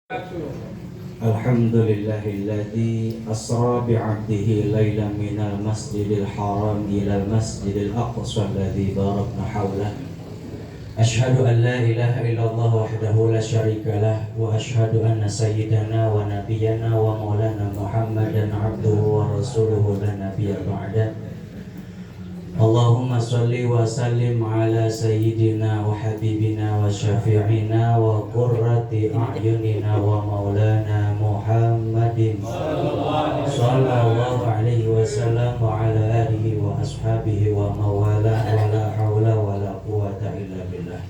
Alhamdulillahilladzi asra bi'abdihi laylan minal masjidil haram ilal masjidil aqsa alladzi barakna hawlahu. Ashhadu an la ilaha illallah wahdahu la syarika lah wa ashhadu anna sayyidana wa nabiyyana wa maulana Muhammadan abduhu wa rasuluhu la nabiyya ba'da. Allahumma salli wa sallim ala sayyidina wa habibina wa syafi'ina wa qurrati a'yunina wa maulana Muhammadin sallallahu alaihi wasallam wa ala alihi wa ashabihi wa mawala wa la hawla wa la quwata illa billah.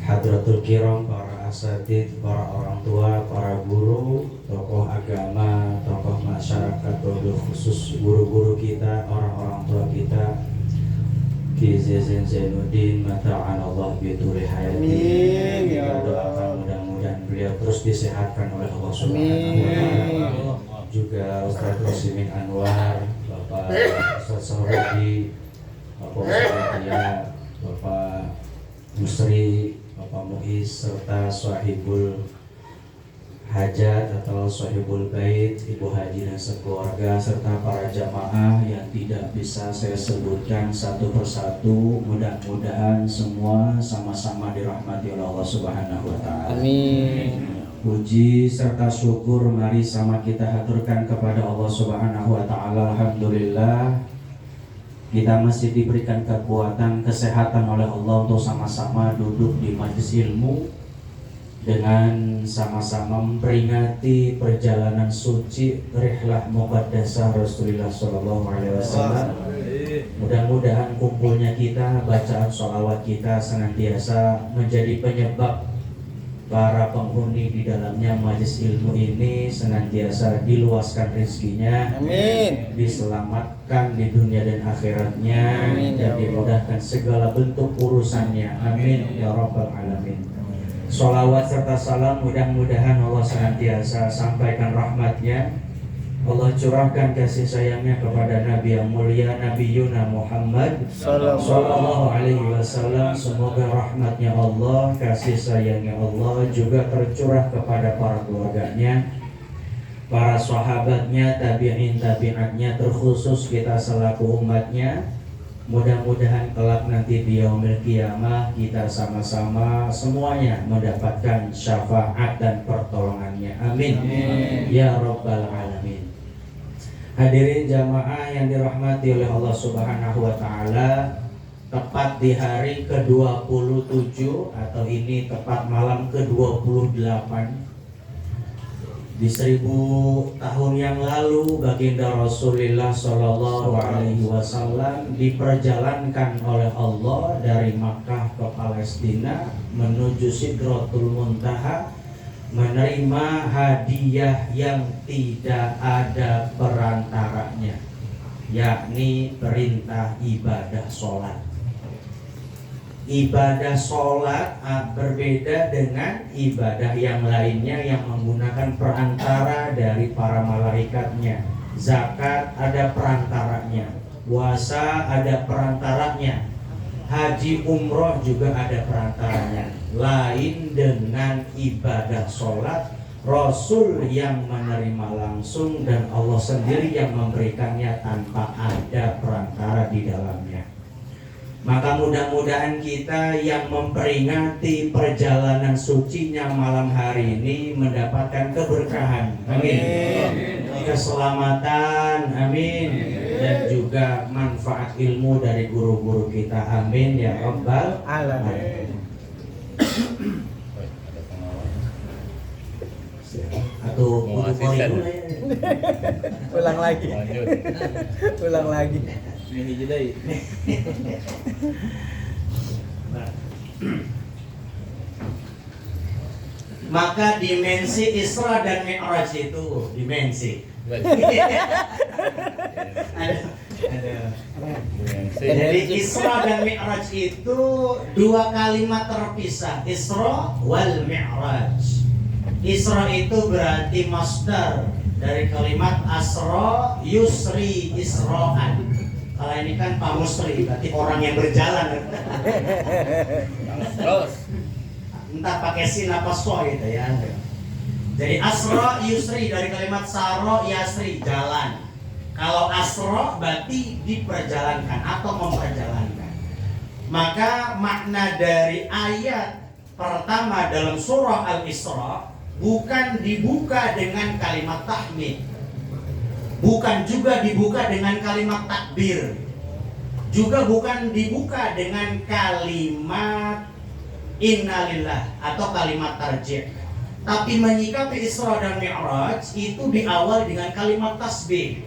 Hadratul kiram, para asatidz, para orang tua, para guru, tokoh agama, tokoh masyarakat, wabil khusus guru-guru kita, orang-orang tua kita, Ki Zain Zainuddin, mata'anallah bituli hayati. Kita doakan mudah-mudahan beliau terus disehatkan oleh Allah Subhanahu wa ta'ala. Juga Ustaz Rosimin Anwar, Bapak Ustaz Sahrudi, Bapak Ustaz Tia, Bapak Musri, Bapak Muiz, serta Sahibul Hajat atau Sahibul Bait, Ibu Haji dan sekeluarga, serta para jamaah yang tidak bisa saya sebutkan satu persatu. Mudah-mudahan semua sama-sama dirahmati oleh Allah Subhanahu wa ta'ala. Amin. Puji serta syukur mari sama kita haturkan kepada Allah Subhanahu wa ta'ala. Alhamdulillah, kita masih diberikan kekuatan, kesehatan oleh Allah untuk sama-sama duduk di majelis ilmu dengan sama-sama memperingati perjalanan suci rihlah muqaddasah Rasulullah SAW. Mudah-mudahan kumpulnya kita, bacaan sholawat kita senantiasa menjadi penyebab para penghuni di dalamnya majelis ilmu ini senantiasa diluaskan rezekinya, Amin. diselamatkan di dunia dan akhiratnya, Amin, dan dimudahkan segala bentuk urusannya. Amin ya rabbal alamin. Sholawat serta salam mudah-mudahan Allah senantiasa sampaikan rahmatnya, Allah curahkan kasih sayangnya kepada Nabi yang mulia, Nabi Yuna Muhammad Sallallahu alaihi wasallam. Semoga rahmatnya Allah, kasih sayangnya Allah juga tercurah kepada para keluarganya, para sahabatnya, tabi'in-tabi'atnya, terkhusus kita selaku umatnya. Mudah-mudahan kelak nanti di yaumil qiyamah kita sama-sama semuanya mendapatkan syafaat dan pertolongannya. Amin. Ya rabbal alamin. Hadirin jamaah yang dirahmati oleh Allah Subhanahu wa ta'ala, tepat di hari ke-27 atau ini tepat malam ke-28 di 1000 tahun yang lalu, baginda Rasulullah Shallallahu alaihi wasallam diperjalankan oleh Allah dari Makkah ke Palestina menuju Sidratul Muntaha, menerima hadiah yang tidak ada perantaranya, yakni perintah ibadah sholat. Ibadah sholat berbeda dengan ibadah yang lainnya yang menggunakan perantara dari para malaikatnya. Zakat ada perantaranya, puasa ada perantaranya, haji umroh juga ada perantaranya. Lain dengan ibadah sholat, Rasul yang menerima langsung dan Allah sendiri yang memberikannya tanpa ada perantara di dalamnya. Maka mudah-mudahan kita yang memperingati perjalanan sucinya malam hari ini mendapatkan keberkahan, amin, keselamatan, amin, dan juga manfaat ilmu dari guru-guru kita, amin ya rabbal alamin. Atau Ulang lagi. Ulang lagi. Ini jedai. Maka dimensi Isra dan Mi'raj itu dimensi. Jadi Isra dan Mi'raj itu dua kalimat terpisah, Isra wal Mi'raj. Isra itu berarti masdar dari kalimat asra yusri isra'an. Kalau ini kan Pak Musri, berarti orang yang berjalan. Terus entah pakai sin apa so gitu ya. Jadi asra yusri dari kalimat saro yasri, jalan. Kalau asra berarti diperjalankan atau memperjalankan. Maka makna dari ayat pertama dalam surah Al-Isra bukan dibuka dengan kalimat tahmid, bukan juga dibuka dengan kalimat takbir, juga bukan dibuka dengan kalimat innalillah atau kalimat tarjih. Tapi menyikapi Isra dan Mi'raj itu diawali dengan kalimat tasbih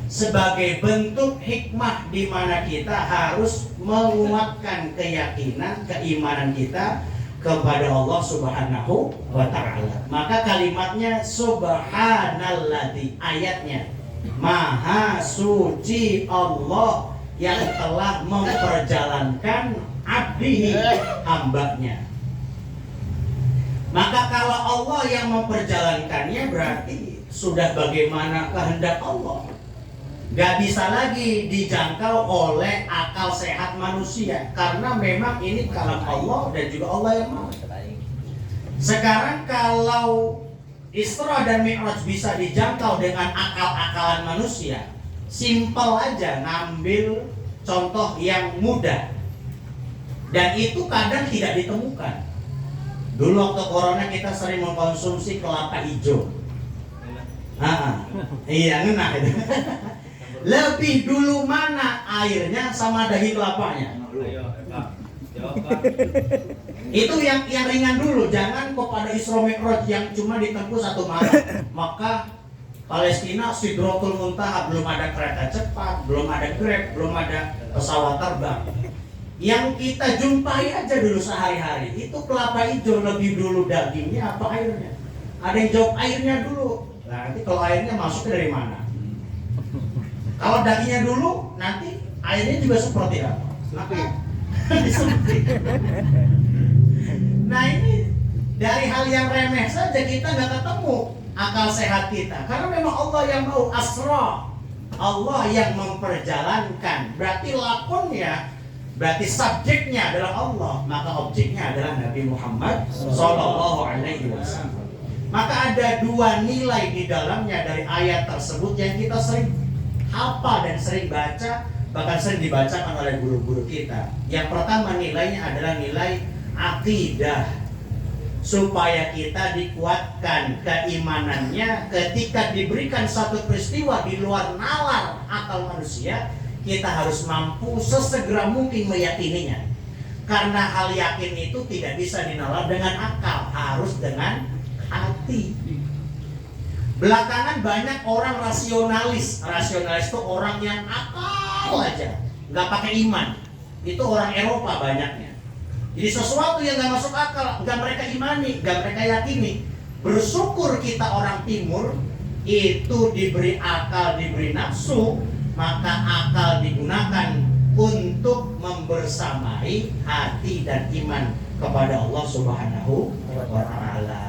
sebagai bentuk hikmah di mana kita harus menguatkan keyakinan, keimanan kita kepada Allah Subhanahu wa ta'ala. Maka kalimatnya subhanalladzi, ayatnya maha suci Allah yang telah memperjalankan abdihi, hambanya. Maka kalau Allah yang memperjalankannya berarti sudah bagaimana kehendak Allah. Gak bisa lagi dijangkau oleh akal sehat manusia, karena memang ini kalam Allah dan juga Allah yang mau. Sekarang kalau Isra dan Mi'raj bisa dijangkau dengan akal-akalan manusia, simpel aja ngambil contoh yang mudah. Dan itu kadang tidak ditemukan. Dulu waktu corona kita sering mengkonsumsi kelapa hijau. Iya, ngena itu. Lebih dulu mana airnya sama daging kelapanya? Itu yang ringan dulu, jangan kepada Isra Mi'raj yang cuma ditempuh 1 malam. Maka Palestina Sidratul Muntaha, belum ada kereta cepat, belum ada Grab, belum ada pesawat terbang. Yang kita jumpai aja dulu sehari-hari itu kelapa hijau, lebih dulu dagingnya apa airnya? Ada yang jawab airnya dulu. Nah, nanti kalau airnya masuk dari mana? Kalau dagingnya dulu, nanti airnya juga seperti apa? Maka nah ini dari hal yang remeh saja kita nggak ketemu akal sehat kita, karena memang Allah yang mau asra, Allah yang memperjalankan. Berarti lakonnya, berarti subjeknya adalah Allah, maka objeknya adalah Nabi Muhammad Sallallahu Alaihi Wasallam. Maka ada 2 nilai di dalamnya dari ayat tersebut yang kita sering hafal dan sering baca, bahkan sering dibacakan oleh guru-guru kita. Yang pertama nilainya adalah nilai akidah, supaya kita dikuatkan keimanannya ketika diberikan satu peristiwa di luar nalar akal manusia. Kita harus mampu sesegera mungkin meyakininya, karena hal yakin itu tidak bisa dinalar dengan akal, harus dengan hati. Belakangan banyak orang rasionalis. Rasionalis itu orang yang akal aja, nggak pakai iman. Itu orang Eropa banyaknya. Jadi sesuatu yang nggak masuk akal, nggak mereka imani, nggak mereka yakini. Bersyukur kita orang Timur itu diberi akal, diberi nafsu, maka akal digunakan untuk membersamai hati dan iman kepada Allah Subhanahu wa ta'ala.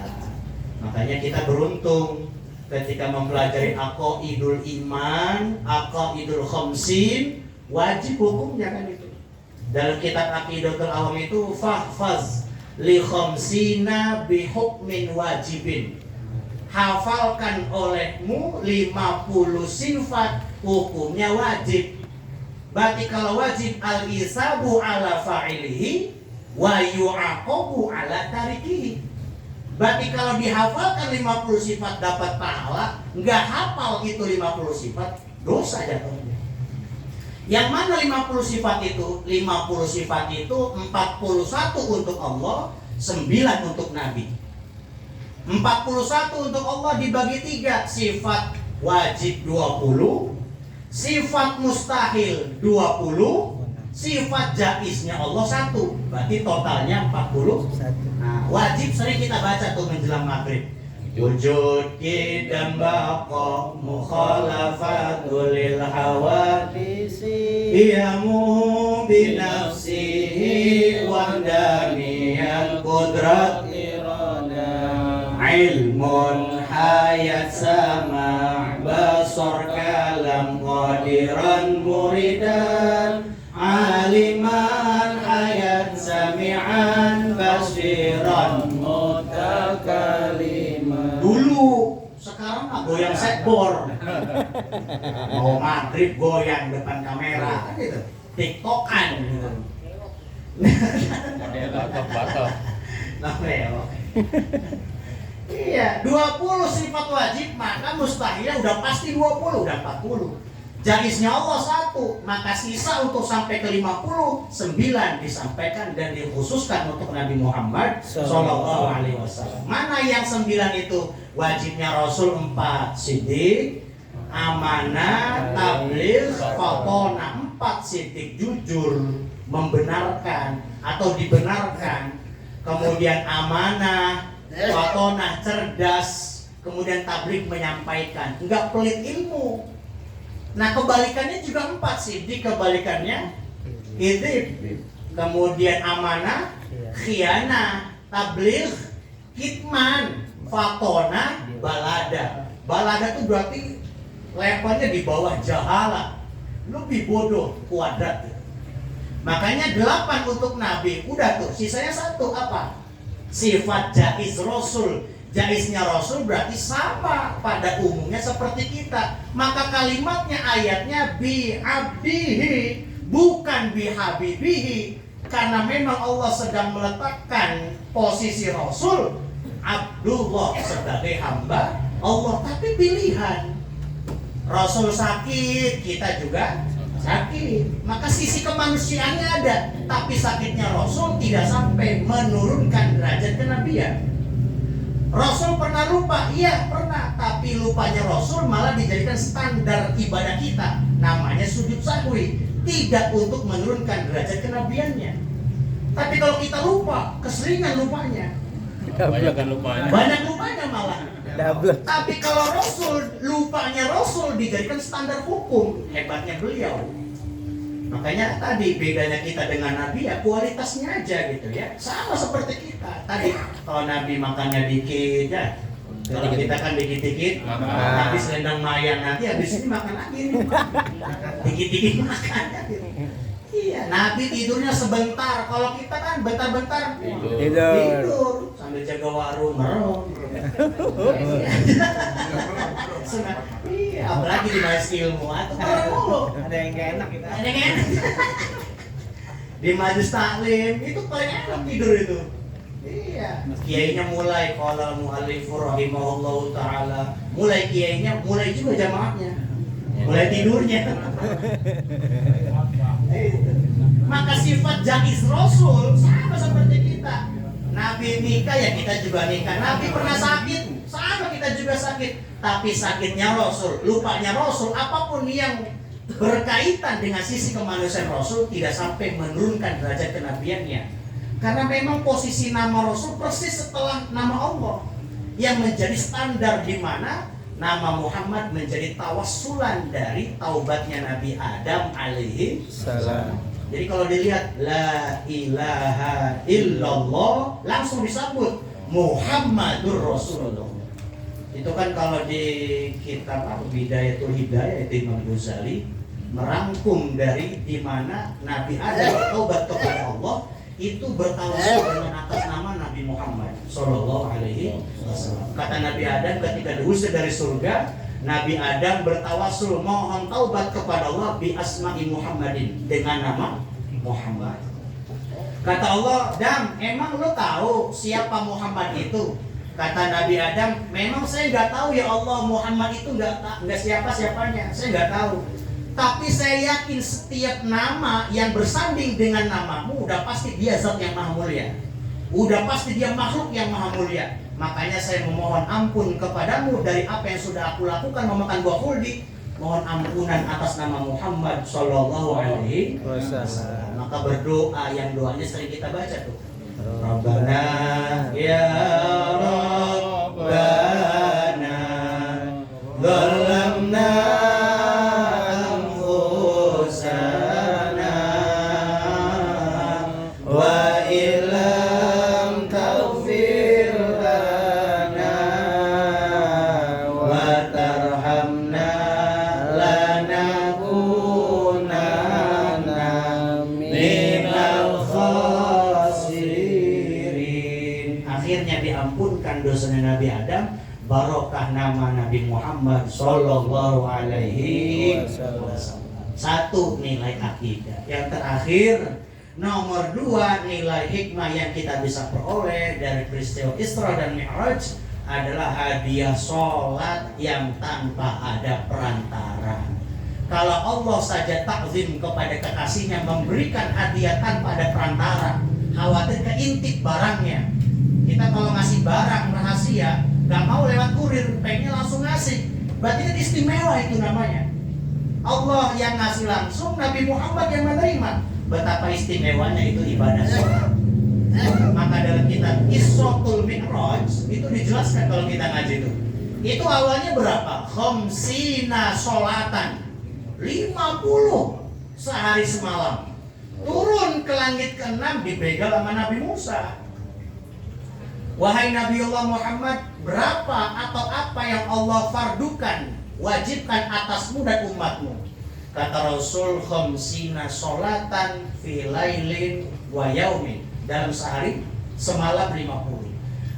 Makanya kita beruntung ketika mempelajari aqaidul iman, aqaidul khamsin, wajib hukumnya kan itu. Dalam kitab Aqidatul Awam itu fahfaz li khamsina bi hukmin wajibin. Hafalkan olehmu 50 sifat hukumnya wajib. Berarti kalau wajib al-isabu ala fa'ilihi wa yu'aqabu ala tarikihi. Berarti kalau dihafalkan 50 sifat dapat pahala, nggak hafal itu 50 sifat, dosa jatuhnya. Yang mana 50 sifat itu? 50 sifat itu 41 untuk Allah, 9 untuk Nabi. 41 untuk Allah dibagi 3, sifat wajib 20, sifat mustahil 20, sifat jaiznya Allah 1. Berarti totalnya 40. Nah, wajib sering kita baca tuh menjelang maghrib. Wujud kidam baqa mukhalafatul lil hawadisi iyamu binafsihi wa daniyal qudrat irada ilmun hayat sama basar kalam qadiran muridan aliman hayat sami'an basiran Dulu, sekarang mah goyang sekbor. Mau maghrib goyang depan kamera, kan gitu. TikTokan gitu. Model batok-batok. Iya, 20 sifat wajib, maka mustahilnya udah pasti 20, udah 40. Jaiznya Allah 1, maka sisa untuk sampai ke 50, 9 disampaikan dan dikhususkan untuk Nabi Muhammad Sallallahu Alaihi Wasallam. Mana yang 9 itu? Wajibnya Rasul 4, siddiq, amanah, tabligh, fatonah. 4, siddiq, jujur, membenarkan atau dibenarkan. Kemudian amanah, fatonah, cerdas, kemudian tabligh, menyampaikan, enggak pelit ilmu. Nah kebalikannya juga 4, siddiq kebalikannya idib, kemudian amanah, khianah, tabligh, kitman, fatona, balada. Balada itu berarti levelnya di bawah jahala, lebih bodoh, kuadrat. Makanya 8 untuk Nabi, udah tuh, sisanya 1 apa? Sifat jaiz Rasul. Jaiznya Rasul berarti sama pada umumnya seperti kita. Maka kalimatnya, ayatnya bi abdihi, bukan bi habibihi. Karena memang Allah sedang meletakkan posisi Rasul Abdullah sebagai hamba Allah, tapi pilihan. Rasul sakit, kita juga sakit. Maka sisi kemanusiaannya ada, tapi sakitnya Rasul tidak sampai menurunkan derajat kenabian. Rasul pernah lupa, iya pernah, tapi lupanya Rasul malah dijadikan standar ibadah kita. Namanya sujud sahwi, tidak untuk menurunkan derajat kenabiannya. Tapi kalau kita lupa, keseringan lupanya. Banyak lupanya malah. Double. Tapi kalau Rasul, lupanya Rasul dijadikan standar hukum. Hebatnya beliau. Makanya tadi bedanya kita dengan Nabi ya kualitasnya aja gitu ya. Sama seperti kita. Tadi kalau Nabi makannya dikit ya. Kalau kita kan dikit-dikit, tapi selendang mayang nanti habis ini makan lagi nih. Dikit-dikit makan ya gitu. Iya, Nabi tidurnya sebentar. Kalau kita kan bentar-bentar tidur sambil jaga warung merem. Iya, apalagi di majelis ilmu atau mulu. Ada yang gak enak kita. Ada yang enak. Di majelis taklim itu paling enak tidur itu. Iya. Kiainya mulai qala mu'allif rahimahullahu taala. Mulai kiainya, mulai juga jamaahnya. Mulai tidurnya. Maka sifat jaiz Rasul sama seperti kita. Nabi nikah ya kita juga nikah. Nabi pernah sakit, sama kita juga sakit. Tapi sakitnya Rasul, lupanya Rasul, apapun yang berkaitan dengan sisi kemanusiaan Rasul tidak sampai menurunkan derajat kenabiannya. Karena memang posisi nama Rasul persis setelah nama Allah, yang menjadi standar di mana nama Muhammad menjadi tawassulan dari taubatnya Nabi Adam alaihi salam. Jadi kalau dilihat la ilaha illallah langsung disambut Muhammadur Rasulullah. Itu kan kalau di kitab Bidayatul Hidayah itu Imam Ghazali merangkum dari di mana Nabi Adam taubat kepada Allah itu bertawassul dengan atas nama Nabi Muhammad sallallahu alaihi wasallam. Kata Nabi Adam ketika diusir dari surga, Nabi Adam bertawassul mohon taubat kepada Allah bi asma'i Muhammadin, dengan nama Muhammad. Kata Allah, "Adam, emang lo tahu siapa Muhammad itu?" Kata Nabi Adam, "Memang saya nggak tahu ya Allah, Muhammad itu nggak siapa-siapanya, saya nggak tahu. Tapi saya yakin setiap nama yang bersanding dengan namamu udah pasti dia zat yang maha mulia. Udah pasti dia makhluk yang maha mulia. Makanya saya memohon ampun kepadamu dari apa yang sudah aku lakukan memakan buah khuldi. Mohon ampunan atas nama Muhammad sallallahu alaihi wasallam." Maka berdoa yang doanya sering kita baca tuh. Rabbana ya Rabbana zalamna anfusana wa illam taghfir lana wa tarhamna lanakunanna minal khasirin. Akhirnya diampunkan dosanya Nabi Adam, barokah nama Nabi Muhammad Sallallahu Alaihi Wasallam. Satu, nilai akidah. Yang terakhir, nomor 2, nilai hikmah yang kita bisa peroleh dari peristiwa Isra dan Mi'raj adalah hadiah sholat yang tanpa ada perantara. Kalau Allah saja takzim kepada kekasihnya memberikan hadiah tanpa ada perantara, khawatir keintip barangnya. Kita kalau ngasih barang rahasia, gak mau lewat kurir, pengennya langsung ngasih. Berarti kan istimewa itu namanya. Allah yang ngasih langsung, Nabi Muhammad yang menerima. Betapa istimewanya itu ibadah sholat. Maka dalam kitab Isrotul Mi'raj itu dijelaskan kalau kita ngaji itu. Itu awalnya berapa? Khamsina sholatan, 50 sehari semalam. Turun ke langit ke-6 dibegal sama Nabi Musa. Wahai Nabiullah Muhammad, berapa atau apa yang Allah fardukan, wajibkan atasmu dan umatmu? Kata Rasul, khamsina sholatan fi lailin wa yaumin, dalam sehari semalam 50.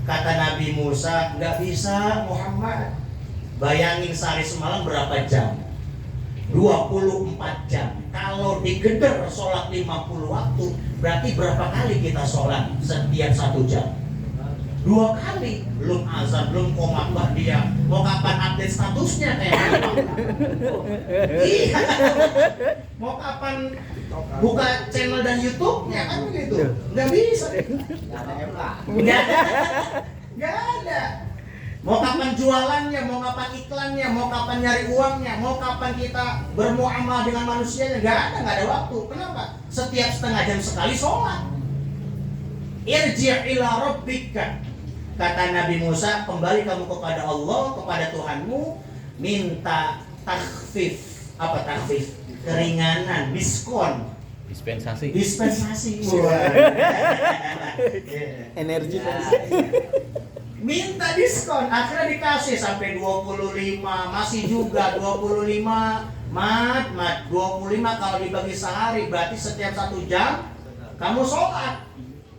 Kata Nabi Musa, nggak bisa Muhammad. Bayangin sehari semalam berapa jam? 24 jam. Kalau digeder sholat 50 waktu, berarti berapa kali kita sholat setiap 1 jam? 2 kali. Belum azan, belum komat dia. Mau kapan update statusnya kayak iya. Mau kapan buka channel dan YouTube-nya kan begitu. Nggak bisa. Nggak ada. Mau kapan jualannya, mau kapan iklannya, mau kapan nyari uangnya, mau kapan kita bermuamalah dengan manusianya, nggak ada waktu. Kenapa? Setiap setengah jam sekali sholat. Irji' ila rabbika. Kata Nabi Musa, kembali kamu kepada Allah, kepada Tuhanmu, minta takhfif. Apa takhfif? Keringanan, diskon. Dispensasi. Energi. Minta diskon, akhirnya dikasih sampai 25, masih juga 25. Mat 25 kalau dibagi sehari berarti setiap 1 jam kamu sholat.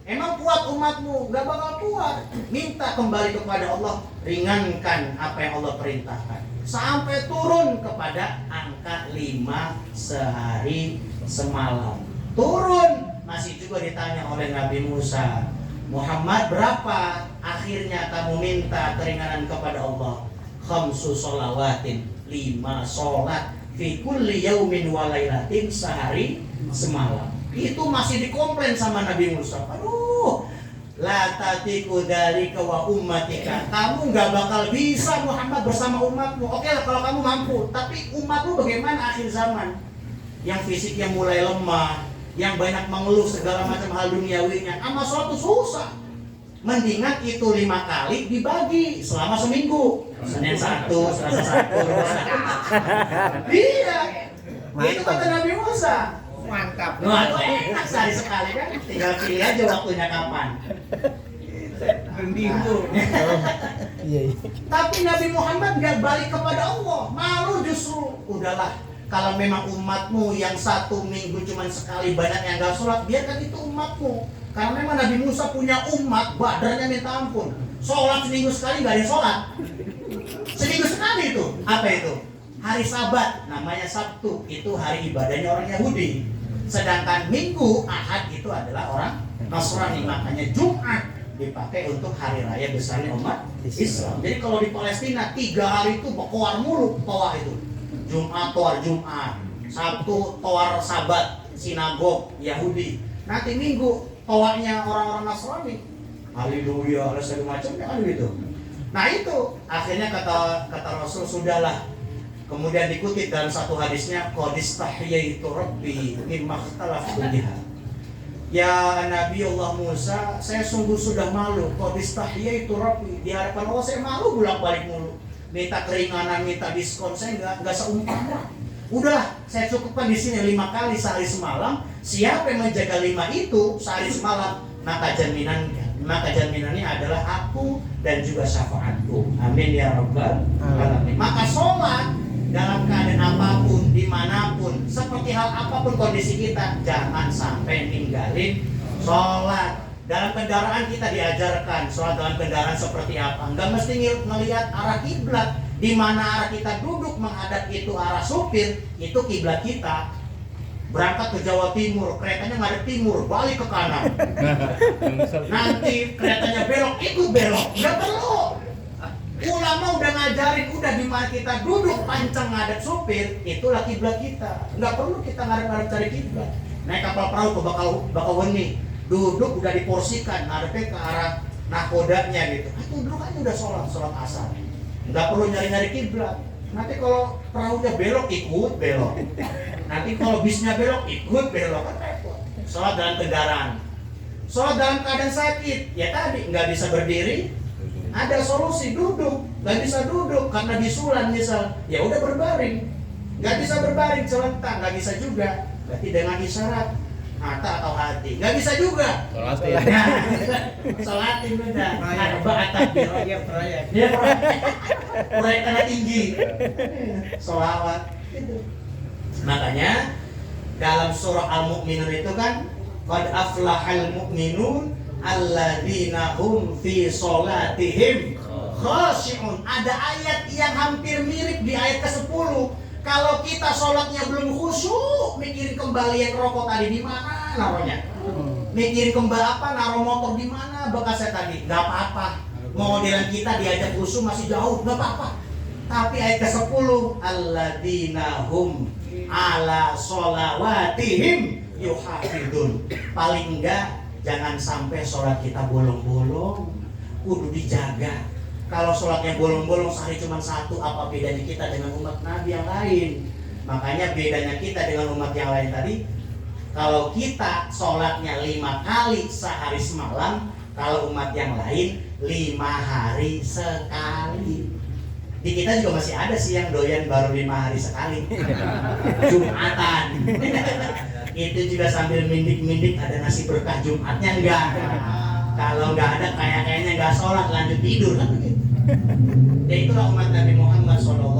Emang kuat umatmu? Gak bakal kuat. Minta kembali kepada Allah, ringankan apa yang Allah perintahkan. Sampai turun kepada angka 5 sehari semalam. Turun, masih juga ditanya oleh Nabi Musa, Muhammad berapa akhirnya kamu minta keringanan kepada Allah? Khamsu sholawatin, 5 sholat fi kulli yaumin wa lailatin, sehari semalam. Itu masih dikomplain sama Nabi Musa. Aduh, la tatiku dzalika wa ummatika. Kamu nggak bakal bisa Muhammad bersama umatmu. Oke lah kalau kamu mampu, tapi umatmu bagaimana akhir zaman? Yang fisiknya mulai lemah, yang banyak mengeluh segala macam hal duniawinya, sama suatu susah. Mendingan itu 5 kali dibagi selama seminggu. Senin 1, Selasa 1. Iya. Itu kata Nabi Musa. Mantap. Nah, enak sehari sekali kan. Tinggal pilih aja waktunya kapan. Minggu. Tapi Nabi Muhammad nggak balik kepada Allah. Malu justru. Udahlah. Kalau memang umatmu yang 1 minggu cuma sekali banyak yang nggak sholat, biarkan itu umatmu. Karena memang Nabi Musa punya umat, badannya minta ampun. Sholat seminggu sekali nggak ada yang sholat. Seminggu sekali itu. Apa itu? Hari Sabat, namanya Sabtu, itu hari ibadahnya orang Yahudi. Sedangkan Minggu, Ahad itu adalah orang Nasrani. Makanya Jumat dipakai untuk hari raya besarnya umat Islam. Jadi kalau di Palestina 3 hari itu berkoar mulu toa itu. Jumat toar Jumat, Sabtu toar Sabat, sinagog Yahudi. Nanti Minggu toanya orang-orang Nasrani. Haleluya, ada segala macam kan gitu. Nah itu akhirnya kata Rasul, sudahlah. Kemudian dikutip dalam satu hadisnya, qadistahyaitu rabbi mimma ikhtalaftu biha. Ya Nabi Allah Musa, saya sungguh sudah malu. Qadistahyaitu rabbi, di hadapan Allah saya malu bolak-balik mulu. Minta keringanan, minta diskon, saya enggak seumpama. Udahlah, saya cukupkan di sini 5 kali sehari semalam. Siapa yang menjaga 5 itu sehari semalam, maka jaminannya adalah aku dan juga syafaatku. Amin ya rabbal alamin. Maka sholat dalam keadaan apapun, dimanapun, seperti hal apapun kondisi kita, jangan sampai ninggalin sholat. Dalam kendaraan kita diajarkan sholat dalam kendaraan seperti apa. Enggak mesti ngelihat arah kiblat. Di mana arah kita duduk menghadap itu arah supir, itu kiblat kita. Berangkat ke Jawa Timur, keretanya ngadep timur, balik ke kanan. Nanti keretanya belok, ikut belok. Nggak perlu. Ulama udah ngajarin, udah di mana kita duduk pancang ngadep supir, itulah kiblat kita. Nggak perlu kita ngadep-ngadep cari kiblat. Naik kapal perahu tuh bakal weni. Duduk udah diporsikan, ngadepnya ke arah nakodanya gitu. Itu duduk aja udah sholat asar. Nggak perlu nyari-nyari kiblat. Nanti kalau perahunya belok, ikut belok. Nanti kalau bisnya belok, ikut belok. Kan repot. Sholat dalam kendaraan. Sholat dalam keadaan sakit, ya tadi nggak bisa berdiri. Ada solusi, duduk. Nggak bisa duduk karena bisulan misal, ya udah berbaring. Nggak bisa berbaring celentang, nggak bisa juga. Berarti dengan isyarat mata atau hati, nggak bisa juga. Sholatin beda. Arba takbir. Iya proyek. Dia proyek karena tinggi. Sholawat. Gitu. Makanya dalam surah Al-Mu'minun itu kan, qad aflahal mu'minun alladzina hum fi sholatihim khashi'un. Ada ayat yang hampir mirip di ayat ke-10. Kalau kita sholatnya belum khusyuk, mikirin kembalian rokok tadi di mana naruhnya, mikirin naruh motor di mana bekasnya tadi, nggak apa-apa. Modelan kita diajak khusyuk masih jauh, nggak apa-apa. Tapi ayat ke-10, alladzina hum ala sholawatihim yuhafidun. Paling enggak jangan sampai sholat kita bolong-bolong, kudu dijaga. Kalau sholatnya bolong-bolong sehari cuma satu, apa bedanya kita dengan umat Nabi yang lain? Makanya bedanya kita dengan umat yang lain tadi, kalau kita sholatnya 5 kali sehari semalam, kalau umat yang lain 5 hari sekali. Di kita juga masih ada sih yang doyan baru 5 hari sekali, Jumatan. Itu juga sambil mindik-mindik ada nasi berkah Jumatnya enggak. Kalau nggak ada kayaknya nggak sholat, lanjut tidur kan begitu. Ya itulah umat Nabi Muhammad SAW.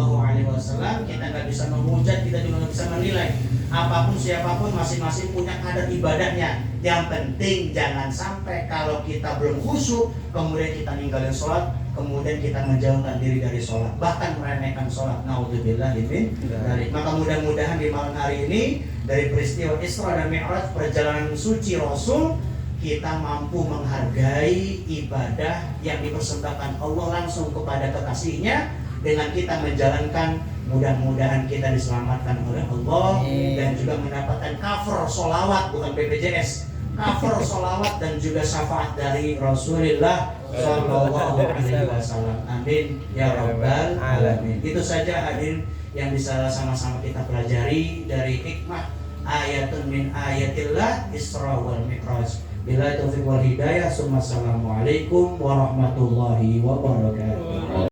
Kita nggak bisa menghujat, kita juga nggak bisa menilai. Apapun siapapun masing-masing punya kadar ibadahnya. Yang penting jangan sampai kalau kita belum khusyuk, kemudian kita ninggalin sholat, kemudian kita menjauhkan diri dari sholat, bahkan meremehkan sholat. Naudzubillah min dzalik. Maka mudah-mudahan di malam hari ini dari peristiwa Isra dan Mi'raj, perjalanan suci Rasul, kita mampu menghargai ibadah yang dipersembahkan Allah langsung kepada kekasihnya dengan kita menjalankan. Mudah-mudahan kita diselamatkan oleh Allah dan juga mendapatkan cover solawat, bukan BPJS, cover solawat dan juga syafaat dari Rasulullah Shallallahu Alaihi Wasallam. Amin ya Rabbal Alamin. Itu saja hadirin yang bisa sama-sama kita pelajari dari hikmah ayatun min ayatillah Isra wal Mi'raj. Bila taufiq wal hidayah. Assalamualaikum warahmatullahi wabarakatuh.